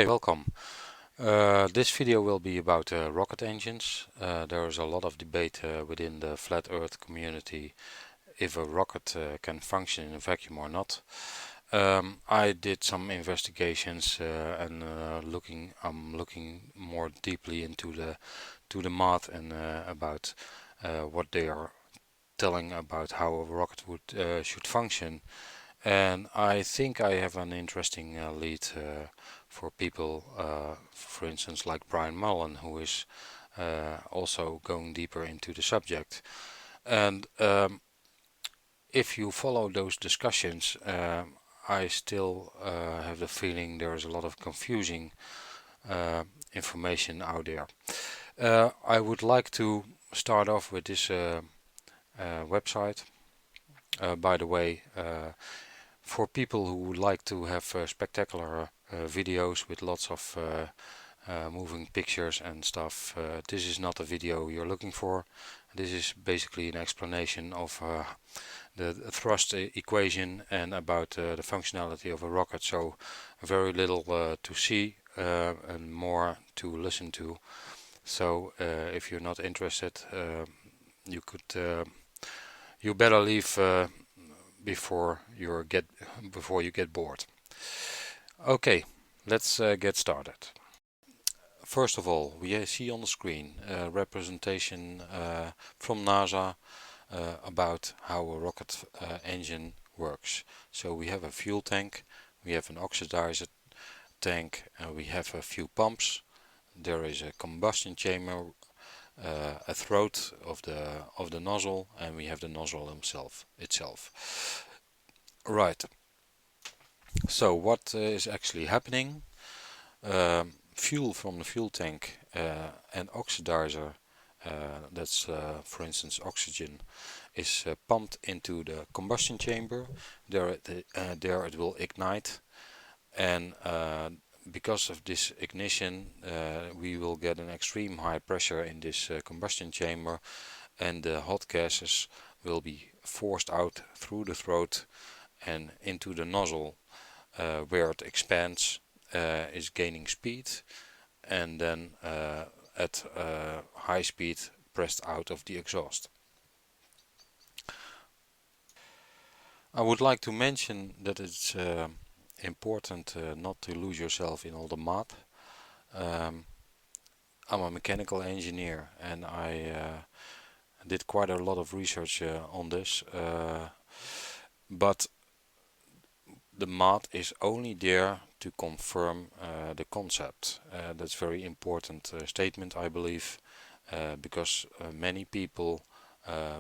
Hey, welcome. This video will be about rocket engines. There is a lot of debate within the flat earth community if a rocket can function in a vacuum or not. I did some investigations and I'm looking more deeply into the math and about what they are telling about how a rocket should function. And I think I have an interesting lead for people, for instance, like Brian Mullen, who is also going deeper into the subject. And if you follow those discussions, I still have the feeling there is a lot of confusing information out there. I would like to start off with this website. By the way, for people who would like to have spectacular videos with lots of moving pictures and stuff, this is not a video you're looking for. This is basically an explanation of the thrust equation and about the functionality of a rocket. So very little to see and more to listen to. So if you're not interested, you better leave before you get bored. Okay, let's get started. First of all, we see on the screen a representation from NASA about how a rocket engine works. So we have a fuel tank, we have an oxidizer tank, we have a few pumps. There is a combustion chamber, a throat of the nozzle, and we have the nozzle itself. Right. So what is actually happening? Fuel from the fuel tank and oxidizer, that's for instance oxygen, is pumped into the combustion chamber. There it will ignite, and because of this ignition we will get an extreme high pressure in this combustion chamber, and the hot gases will be forced out through the throat and into the nozzle, where it expands, is gaining speed, and then at high speed pressed out of the exhaust. I would like to mention that it's important not to lose yourself in all the math. I'm a mechanical engineer and I did quite a lot of research on this, but the math is only there to confirm the concept. That's very important statement, I believe, because many people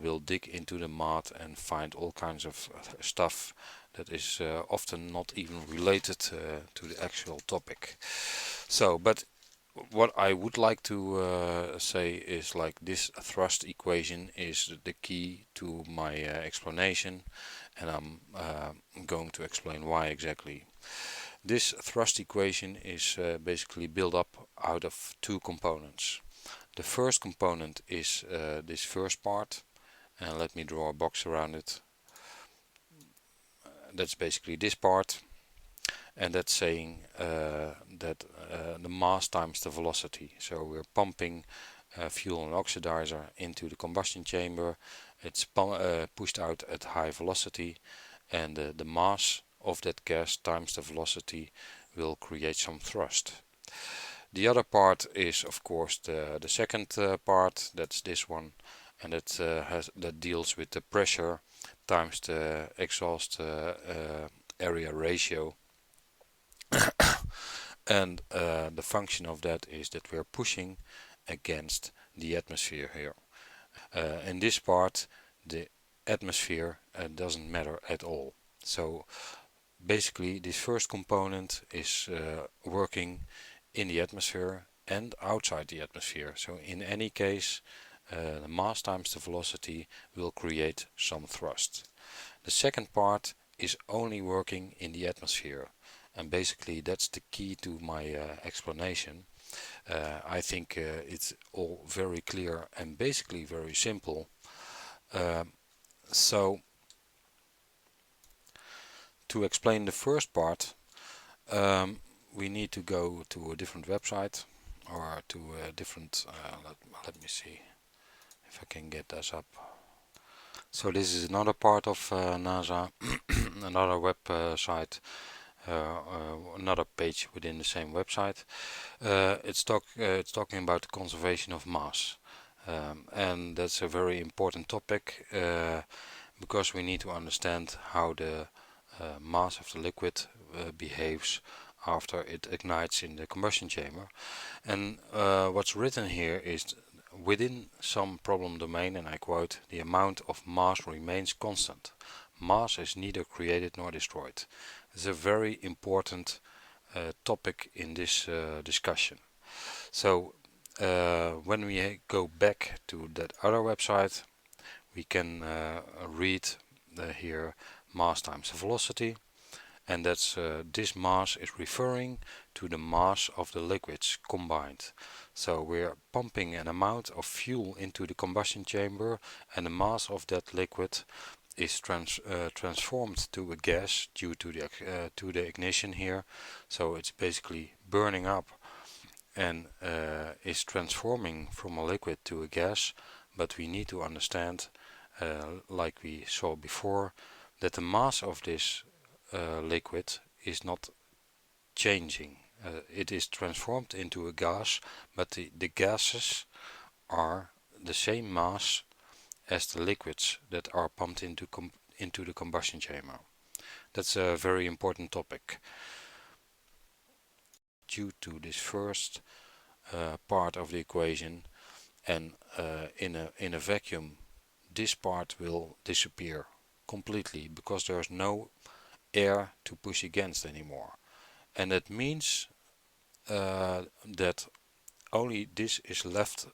will dig into the math and find all kinds of stuff that is often not even related to the actual topic. So, but what I would like to say is like this thrust equation is the key to my explanation, and I'm going to explain why exactly. This thrust equation is basically built up out of two components. The first component is this first part, and let me draw a box around it. That's basically this part, and that's saying that the mass times the velocity. So we're pumping fuel and oxidizer into the combustion chamber. It's pushed out at high velocity, and the mass of that gas times the velocity will create some thrust. The other part is of course the second part, that's this one, and that deals with the pressure times the exhaust area ratio. And the function of that is that we're pushing against the atmosphere here. In this part the atmosphere doesn't matter at all. So basically this first component is working in the atmosphere and outside the atmosphere. So in any case the mass times the velocity will create some thrust. The second part is only working in the atmosphere, and basically that's the key to my explanation. I think it's all very clear and basically very simple. So to explain the first part, we need to go to a different website or to a different, let me see if I can get this up. So this is another part of NASA, another website, another page within the same website. It's talking about the conservation of mass, and that's a very important topic because we need to understand how the mass of the liquid behaves after it ignites in the combustion chamber. And what's written here is, within some problem domain, and I quote, the amount of mass remains constant. Mass is neither created nor destroyed. It's a very important topic in this discussion. So when we go back to that other website, we can read here mass times velocity, and that's this mass is referring to the mass of the liquids combined. So we're pumping an amount of fuel into the combustion chamber, and the mass of that liquid is transformed to a gas due to the ignition here. So it's basically burning up and is transforming from a liquid to a gas. But we need to understand, like we saw before, that the mass of this liquid is not changing. It is transformed into a gas, but the gases are the same mass as the liquids that are pumped into the combustion chamber. That's a very important topic. Due to this first part of the equation, and in a vacuum, this part will disappear completely because there's no air to push against anymore, and that means that only this is left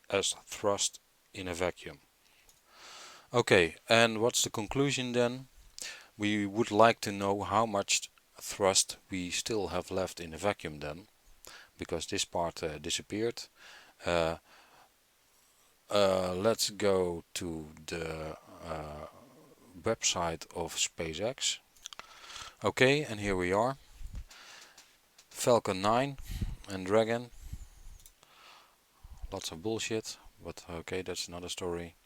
as thrust in a vacuum. Okay, and what's the conclusion then? We would like to know how much thrust we still have left in a vacuum then, because this part disappeared. Let's go to the website of SpaceX. Okay, and here we are. Falcon 9 and Dragon. Lots of bullshit, but okay, that's another story.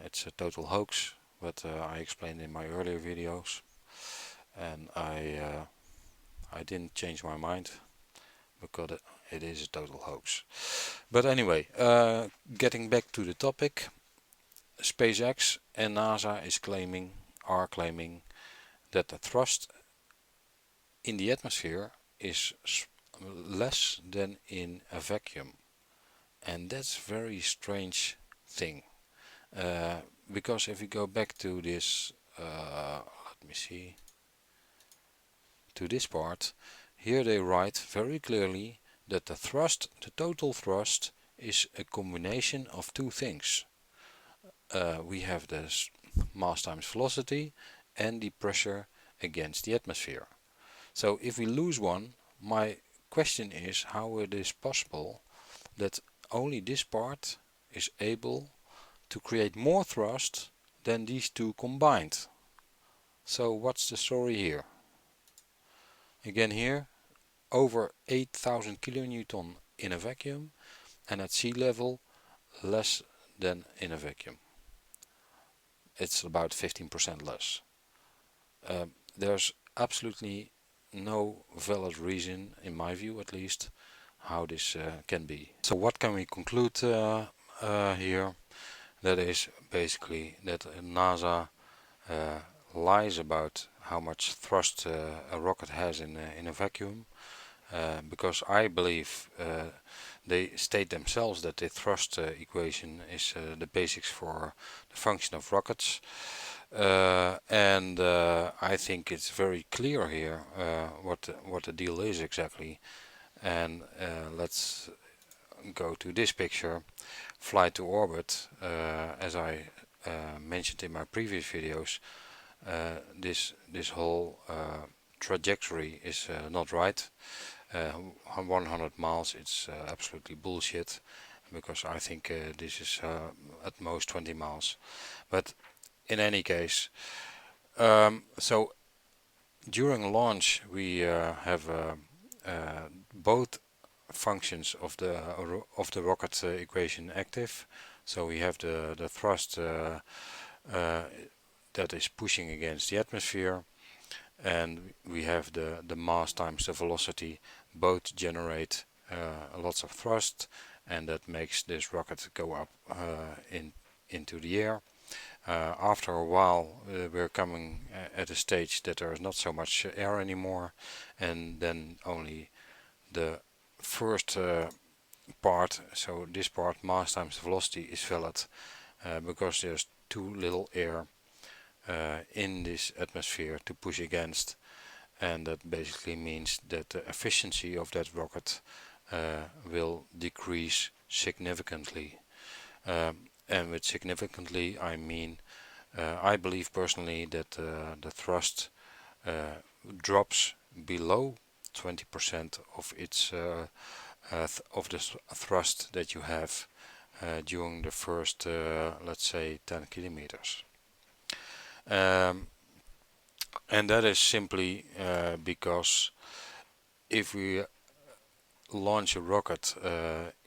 It's a total hoax, but I explained in my earlier videos, and I didn't change my mind because it is a total hoax. But anyway, getting back to the topic, SpaceX and NASA are claiming that the thrust in the atmosphere is less than in a vacuum, and that's a very strange thing. Because if we go back to this, let me see, to this part, here they write very clearly that the total thrust, is a combination of two things. We have this mass times velocity and the pressure against the atmosphere. So if we lose one, my question is how it is possible that only this part is able to create more thrust than these two combined. So what's the story here? Again here, over 8,000 kilonewton in a vacuum, and at sea level less than in a vacuum. It's about 15% less. There's absolutely no valid reason, in my view at least, how this can be. So what can we conclude here? That is basically that NASA lies about how much thrust a rocket has in a vacuum, because I believe they state themselves that the thrust equation is the basics for the function of rockets, and I think it's very clear here what the deal is exactly. And let's go to this picture, flight to orbit. As I mentioned in my previous videos, this whole trajectory is not right. 100 miles, it's absolutely bullshit, because I think this is at most 20 miles. But in any case, so during launch we have both functions of the rocket equation active. So we have the thrust uh, that is pushing against the atmosphere, and we have the mass times the velocity. Both generate lots of thrust, and that makes this rocket go up into the air. After a while, we're coming at a stage that there is not so much air anymore, and then only the first part, so this part, mass times velocity, is valid because there's too little air in this atmosphere to push against, and that basically means that the efficiency of that rocket will decrease significantly. And with significantly, I mean I believe personally that the thrust drops below 20% of its of the thrust that you have during the first, let's say, 10 kilometers. Um, and that is simply because if we launch a rocket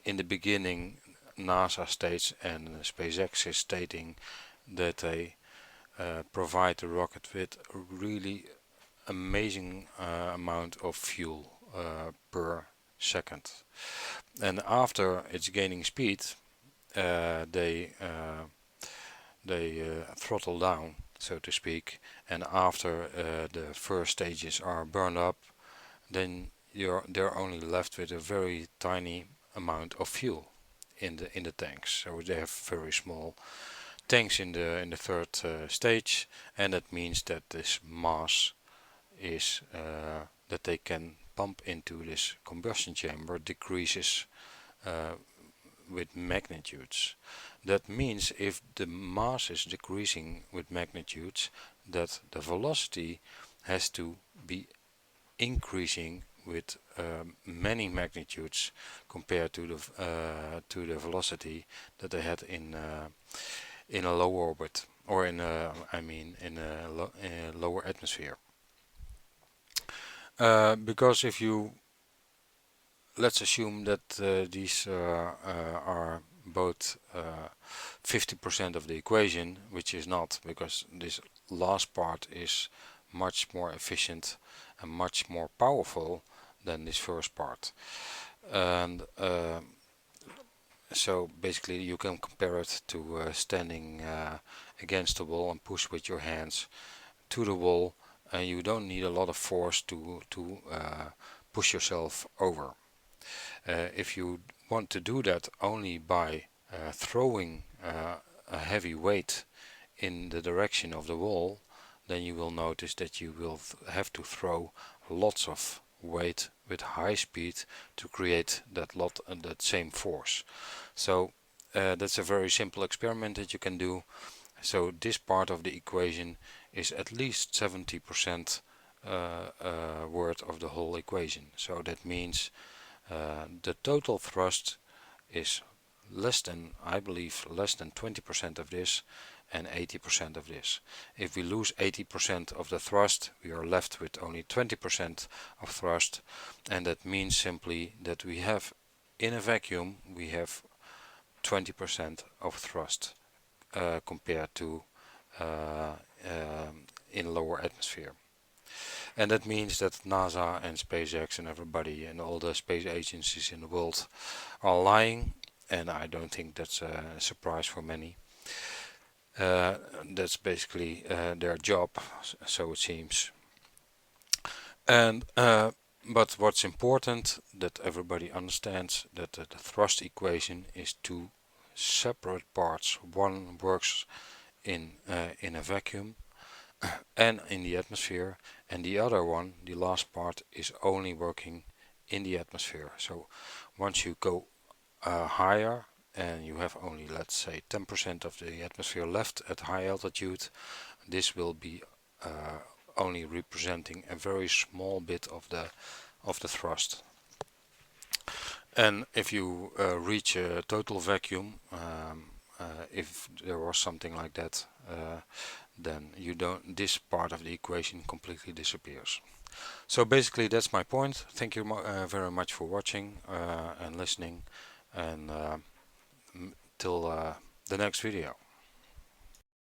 in the beginning, NASA states and SpaceX is stating that they provide the rocket with a really amazing amount of fuel per second. And after it's gaining speed, they throttle down, so to speak, and after the first stages are burned up, then they're only left with a very tiny amount of fuel in the tanks. So they have very small tanks in the third stage, and that means that this mass is that they can pump into this combustion chamber decreases with magnitudes. That means if the mass is decreasing with magnitudes, that the velocity has to be increasing with many magnitudes compared to the velocity that they had in a low orbit, or in a, I mean in a lower atmosphere. Because if you, let's assume that these are both 50% of the equation, which is not, because this last part is much more efficient and much more powerful than this first part. And so basically you can compare it to standing against the wall and push with your hands to the wall, and you don't need a lot of force to push yourself over. If you want to do that only by throwing a heavy weight in the direction of the wall, then you will notice that you will have to throw lots of weight with high speed to create that same force. So that's a very simple experiment that you can do. So this part of the equation is at least 70% worth of the whole equation. So that means the total thrust is less than, I believe, less than 20% of this and 80% of this. If we lose 80% of the thrust, we are left with only 20% of thrust, and that means simply that we have, in a vacuum, we have 20% of thrust compared to in lower atmosphere. And that means that NASA and SpaceX and everybody and all the space agencies in the world are lying, and I don't think that's a surprise for many. That's basically their job, so it seems. And but what's important that everybody understands that the thrust equation is two separate parts. One works in a vacuum and in the atmosphere, and the other one, the last part, is only working in the atmosphere. So once you go higher and you have only, let's say, 10% of the atmosphere left at high altitude, this will be only representing a very small bit of the thrust. And if you reach a total vacuum, if there was something like that, then you don't, this part of the equation completely disappears. So basically that's my point. Thank you very much for watching and listening, and till the next video.